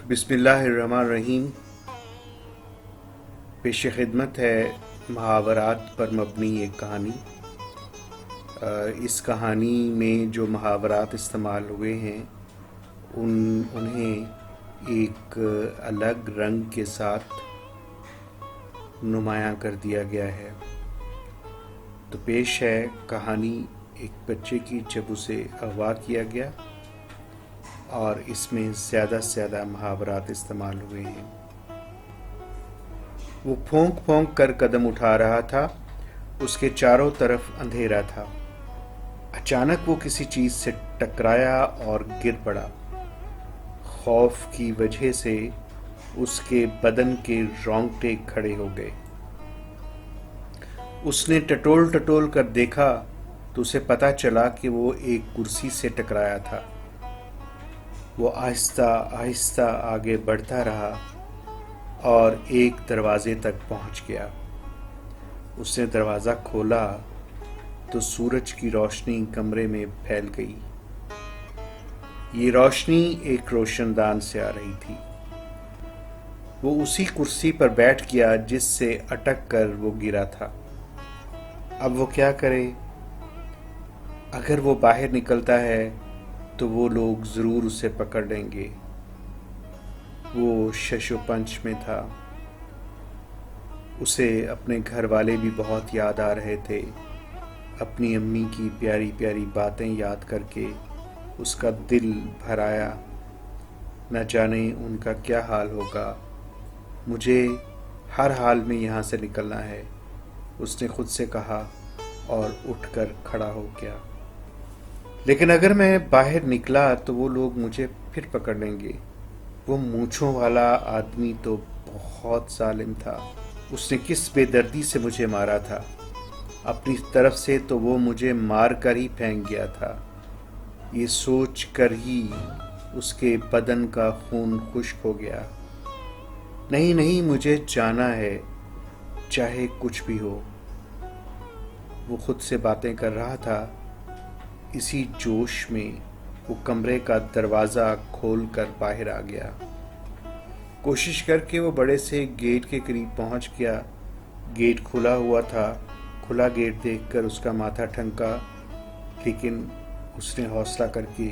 बिस्मिल्लाहिर्रहमानिर्रहीम। पेश खिदमत है मुहावरात पर मबनी एक कहानी। इस कहानी में जो मुहावरात इस्तेमाल हुए हैं उन्हें एक अलग रंग के साथ नुमायां कर दिया गया है। तो पेश है कहानी एक बच्चे की जब उसे अगवा किया गया, और इसमें ज़्यादा से ज़्यादा मुहावरात इस्तेमाल हुए हैं। वो फौंक फौंक कर कदम उठा रहा था। उसके चारों तरफ अंधेरा था। अचानक वो किसी चीज़ से टकराया और गिर पड़ा। खौफ की वजह से उसके बदन के रोंगटे खड़े हो गए। उसने टटोल टटोल कर देखा तो उसे पता चला कि वो एक कुर्सी से टकराया था। वो आहिस्ता आहिस्ता आगे बढ़ता रहा और एक दरवाजे तक पहुंच गया। उसने दरवाज़ा खोला तो सूरज की रोशनी कमरे में फैल गई। ये रोशनी एक रोशनदान से आ रही थी। वो उसी कुर्सी पर बैठ गया जिससे अटक कर वो गिरा था। अब वो क्या करे? अगर वो बाहर निकलता है तो वो लोग ज़रूर उसे पकड़ लेंगे। वो शशोपंच में था। उसे अपने घर वाले भी बहुत याद आ रहे थे। अपनी अम्मी की प्यारी प्यारी बातें याद करके उसका दिल भर आया। न जाने उनका क्या हाल होगा। मुझे हर हाल में यहाँ से निकलना है, उसने खुद से कहा और उठकर खड़ा हो गया। लेकिन अगर मैं बाहर निकला तो वो लोग मुझे फिर पकड़ लेंगे। वो मूंछों वाला आदमी तो बहुत जालिम था। उसने किस बेदर्दी से मुझे मारा था। अपनी तरफ से तो वो मुझे मार कर ही फेंक गया था। ये सोच कर ही उसके बदन का खून खुश्क हो गया। नहीं नहीं, मुझे जाना है, चाहे कुछ भी हो। वो खुद से बातें कर रहा था। इसी जोश में वो कमरे का दरवाज़ा खोलकर बाहर आ गया। कोशिश करके वो बड़े से गेट के करीब पहुंच गया। गेट खुला हुआ था। खुला गेट देखकर उसका माथा ठनका, लेकिन उसने हौसला करके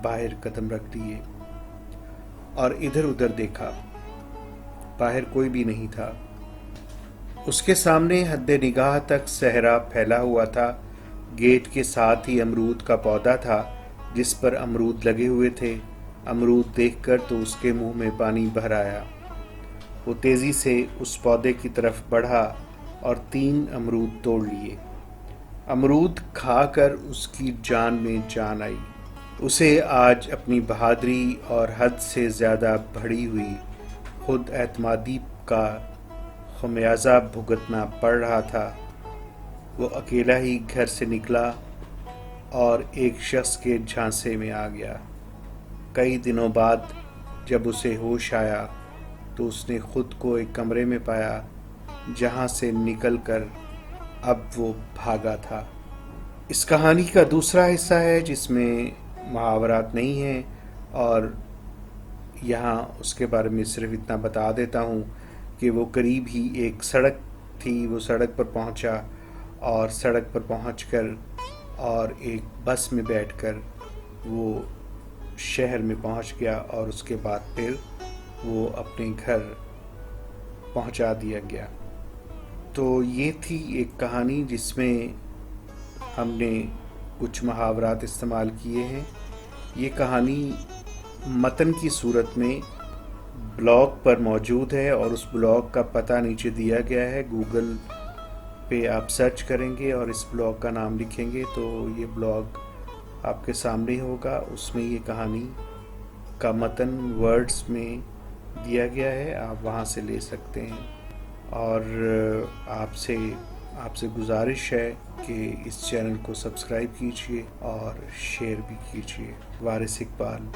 बाहर कदम रख दिए और इधर उधर देखा। बाहर कोई भी नहीं था। उसके सामने हद्दे निगाह तक सहरा फैला हुआ था। गेट के साथ ही अमरूद का पौधा था जिस पर अमरूद लगे हुए थे। अमरूद देखकर तो उसके मुंह में पानी भर आया। वो तेज़ी से उस पौधे की तरफ बढ़ा और 3 अमरूद तोड़ लिए। अमरूद खाकर उसकी जान में जान आई। उसे आज अपनी बहादुरी और हद से ज़्यादा बढ़ी हुई खुद एतमादी का खमियाजा भुगतना पड़ रहा था। वो अकेला ही घर से निकला और एक शख्स के झांसे में आ गया। कई दिनों बाद जब उसे होश आया तो उसने खुद को एक कमरे में पाया जहां से निकलकर अब वो भागा था। इस कहानी का दूसरा हिस्सा है जिसमें मुहावरात नहीं है, और यहाँ उसके बारे में सिर्फ इतना बता देता हूँ कि वो करीब ही एक सड़क थी। वो सड़क पर पहुँचा और सड़क पर पहुंचकर और एक बस में बैठकर वो शहर में पहुंच गया, और उसके बाद फिर वो अपने घर पहुंचा दिया गया। तो ये थी एक कहानी जिसमें हमने कुछ मुहावरात इस्तेमाल किए हैं। ये कहानी मतन की सूरत में ब्लॉग पर मौजूद है और उस ब्लॉग का पता नीचे दिया गया है। गूगल पे आप सर्च करेंगे और इस ब्लॉग का नाम लिखेंगे तो ये ब्लॉग आपके सामने होगा। उसमें ये कहानी का मतन वर्ड्स में दिया गया है, आप वहाँ से ले सकते हैं। और आपसे गुजारिश है कि इस चैनल को सब्सक्राइब कीजिए और शेयर भी कीजिए। वारिस इकबाल।